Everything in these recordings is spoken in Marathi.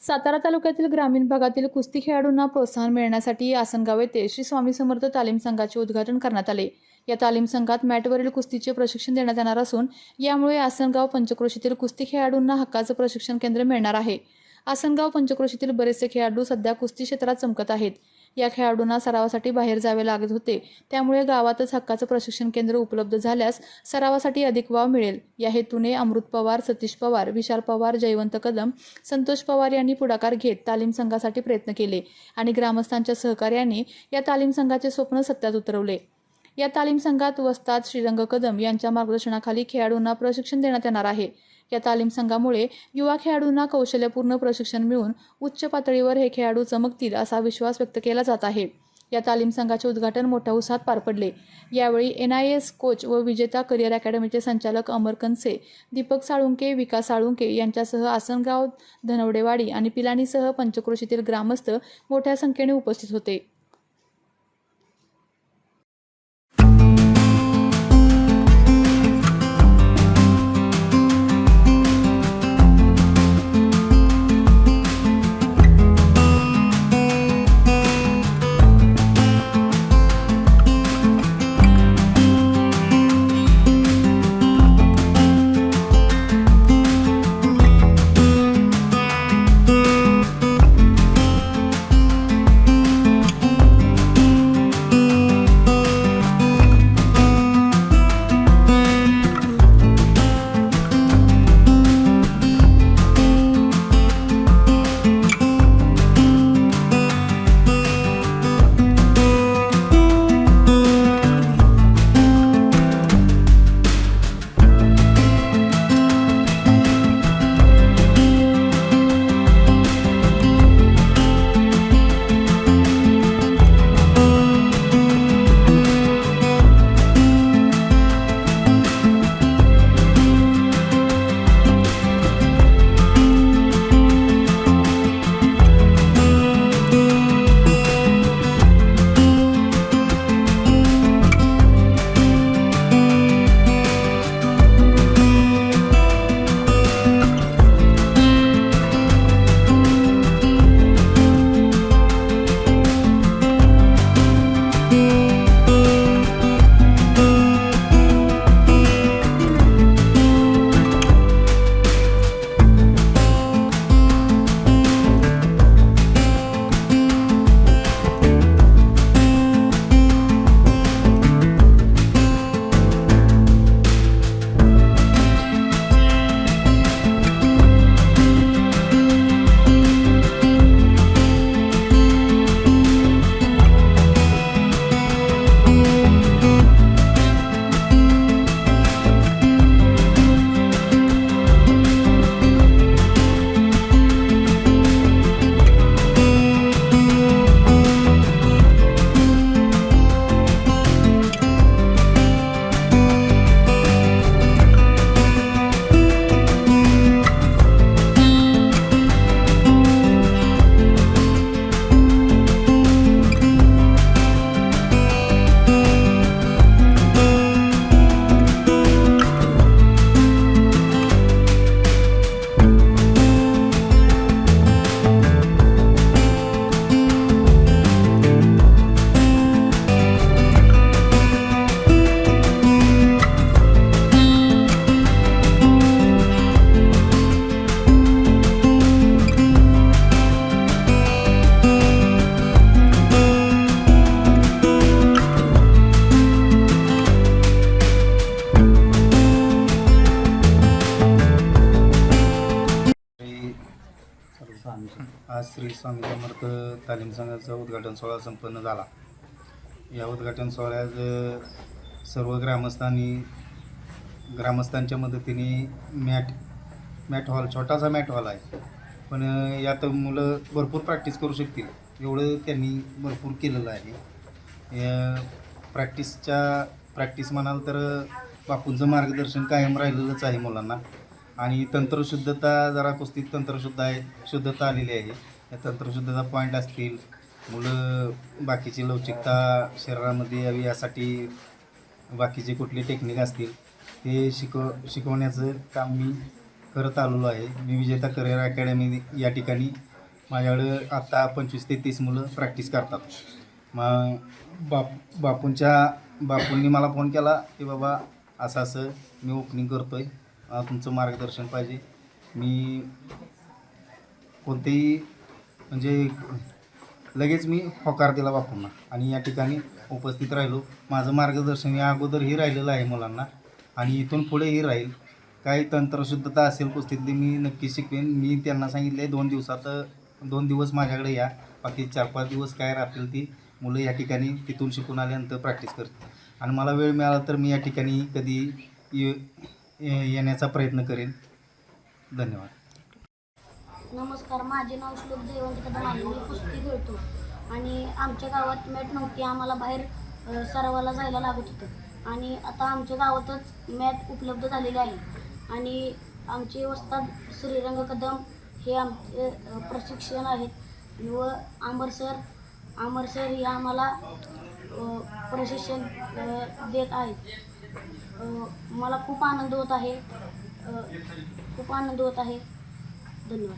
सातारा तालुक्यातील ग्रामीण भागातील कुस्ती खेळाडूंना प्रोत्साहन मिळण्यासाठी आसनगाव येथे श्री स्वामी समर्थ तालीम संघाचे उद्घाटन करण्यात आले। या तालीम संघात मॅटवरील कुस्तीचे प्रशिक्षण देण्यात येणार असून यामुळे आसनगाव पंचक्रोशीतील कुस्ती खेळाडूंना हक्काचं प्रशिक्षण केंद्र मिळणार आहे। आसनगाव पंचक्रोशीतील बरेचसे खेळाडू सध्या कुस्ती क्षेत्रात चमकत आहेत। या खेळाडूंना सरावासाठी बाहेर जावे लागत होते, त्यामुळे गावातच हक्काचं प्रशिक्षण केंद्र उपलब्ध झाल्यास सरावासाठी अधिक वाव मिळेल। या हेतूने अमृत पवार, सतीश पवार, विशाल पवार, जयवंत कदम, संतोष पवार यांनी पुढाकार घेत तालीम संघासाठी प्रयत्न केले आणि ग्रामस्थांच्या सहकार्याने या तालीम संघाचे स्वप्न सत्यात उतरवले। या तालीम संघात वस्ताद श्रीरंग कदम यांच्या मार्गदर्शनाखाली खेळाडूंना प्रशिक्षण देण्यात येणार आहे। या तालीम संघामुळे युवा खेळाडूंना कौशल्यपूर्ण प्रशिक्षण मिळून उच्च पातळीवर हे खेळाडू चमकतील असा विश्वास व्यक्त केला जात आहे। या तालीम संघाचे उद्घाटन मोठ्या उत्साहात पार पडले। यावेळी NIS कोच व विजेता करिअर अकॅडमीचे संचालक अमर कनसे, दीपक साळुंके, विकास साळुंके यांच्यासह आसनगाव, धनवडेवाडी आणि पिलानीसह पंचक्रोशीतील ग्रामस्थ मोठ्या संख्येने उपस्थित होते। आज श्री स्वामी समर्थ तालीम संघाचा उद्घाटन सोहळा संपन्न झाला। या उद्घाटन सोहळ्यात सर्व ग्रामस्थांच्या मदतीने मॅट हॉल, छोटासा मॅट हॉल आहे, पण यात मुलं भरपूर प्रॅक्टिस करू शकतील एवढं त्यांनी भरपूर केलेलं आहे। या प्रॅक्टिस म्हणाल तर बापूंचं मार्गदर्शन कायम राहिलेलंच आहे मुलांना। आणि तंत्रशुद्धता, जरा कुस्तीत शुद्धता आलेली आहे। या तंत्रशुद्धता पॉईंट असतील, मुलं बाकीची लवचिकता शरीरामध्ये यावी यासाठी बाकीचे कुठले टेक्निक असतील ते शिकवण्याचं काम मी करत आलेलो आहे। मी विजेता करिअर अकॅडमी या ठिकाणी माझ्याकडं आत्ता 25 ते 30 मुलं प्रॅक्टिस करतात. मग बापूंनी मला फोन केला की बाबा असं असं मी ओपनिंग करतो आहे, तुमचं मार्गदर्शन पाहिजे. मी कोणतेही म्हणजे लगेच मी होकार दिला बापूंना आणि या ठिकाणी उपस्थित राहिलो. माझं मार्गदर्शन या अगोदरही राहिलेलं आहे मुलांना आणि इथून पुढेही राहील. काही तंत्रशुद्धता असेल कुस्तीतली मी नक्की शिकवेन. मी त्यांना सांगितले 2 दिवस माझ्याकडे या, बाकी 4-5 दिवस काय राहतील ती मुलं या ठिकाणी तिथून शिकून आल्यानंतर प्रॅक्टिस करतील. आणि मला वेळ मिळाला तर मी या ठिकाणी कधी येण्याचा प्रयत्न करेन. धन्यवाद. नमस्कार, माझे नाव श्लोक जयवंत कदम आहे. मी कुस्ती खेळतो आणि आमच्या गावात मॅट नव्हती. आम्हाला बाहेर सरावाला जायला लागत होतं आणि आता आमच्या गावातच मॅट उपलब्ध झालेले आहे. आणि आमचे वस्ताद श्रीरंग कदम हे आमचे प्रशिक्षण आहेत व आमर सर हे आम्हाला प्रशिक्षण देत आहेत. मला खूप आनंद होत आहे. धन्यवाद.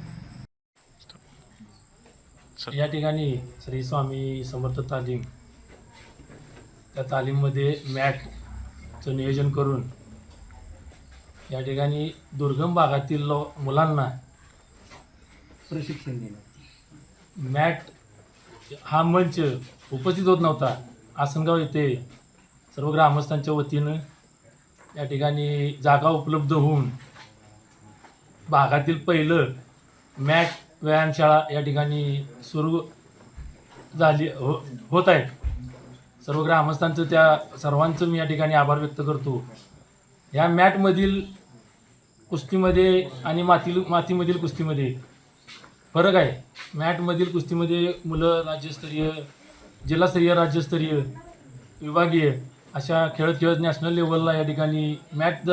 या ठिकाणी श्री स्वामी समर्थ तालीम, त्या तालीममध्ये मॅटचं नियोजन करून या ठिकाणी दुर्गम भागातील मुलांना प्रशिक्षण देणं. मॅट हा मंच उपस्थित होत नव्हता. आसनगाव येथे सर्व ग्रामस्थांच्या वतीनं या ठिकाणी जागा उपलब्ध होऊन भागातील पहिलं मॅट व्यायामशाळा या ठिकाणी सुरू झाली होत आहे. सर्व ग्रामस्थांचं त्या सर्वांचं मी या ठिकाणी आभार व्यक्त करतो. ह्या मॅटमधील कुस्तीमध्ये आणि मातीमधील कुस्तीमध्ये फरक आहे. मॅटमधील कुस्तीमध्ये मुलं राज्यस्तरीय, जिल्हास्तरीय, राज्यस्तरीय, विभागीय अशा खेळत नॅशनल लेवलला या ठिकाणी मॅट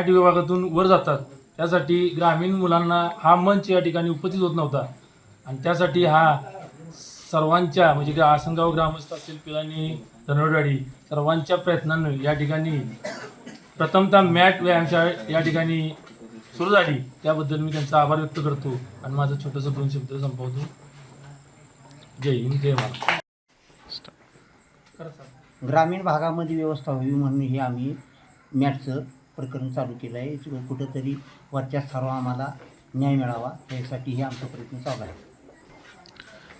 विभागातून वर जातात. त्यासाठी ग्रामीण मुलांना हा मंच या ठिकाणी उपस्थित होत नव्हता आणि त्यासाठी हा सर्वांच्या म्हणजे आसनगाव ग्रामस्थ असतील, पिलानी, धनवडवाडी सर्वांच्या प्रयत्नानं या ठिकाणी प्रथमतः मॅट व्यायामशाळा या ठिकाणी सुरू झाली. त्याबद्दल मी त्यांचा आभार व्यक्त करतो आणि माझं छोटंसं 2 शब्द संपवतो. जय हिंद, जय महाराष्ट्र. ग्रामीण भागामध्ये व्यवस्था व्हावी म्हणून हे आम्ही मॅटचं प्रकरण चालू केलं आहे. कुठंतरी वरच्या स्तरावर आम्हाला न्याय मिळावा यासाठी हे आमचा प्रयत्न चालू आहे.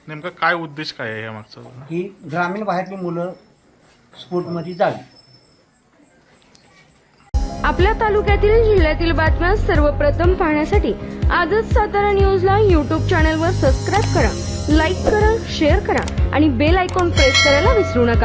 नेमका काय उद्देश काय आहे या मागचा? की ग्रामीण भागातली मुलं स्पोर्टमध्ये जावी. आपल्या तालुक्यातील जिल्ह्यातील बातम्या सर्वप्रथम पाहण्यासाठी आजच सातारा न्यूजला यूट्यूब चॅनलवर सबस्क्राईब करा, लाईक करा, शेअर करा आणि बेल आयकॉन प्रेस करायला विसरू नका.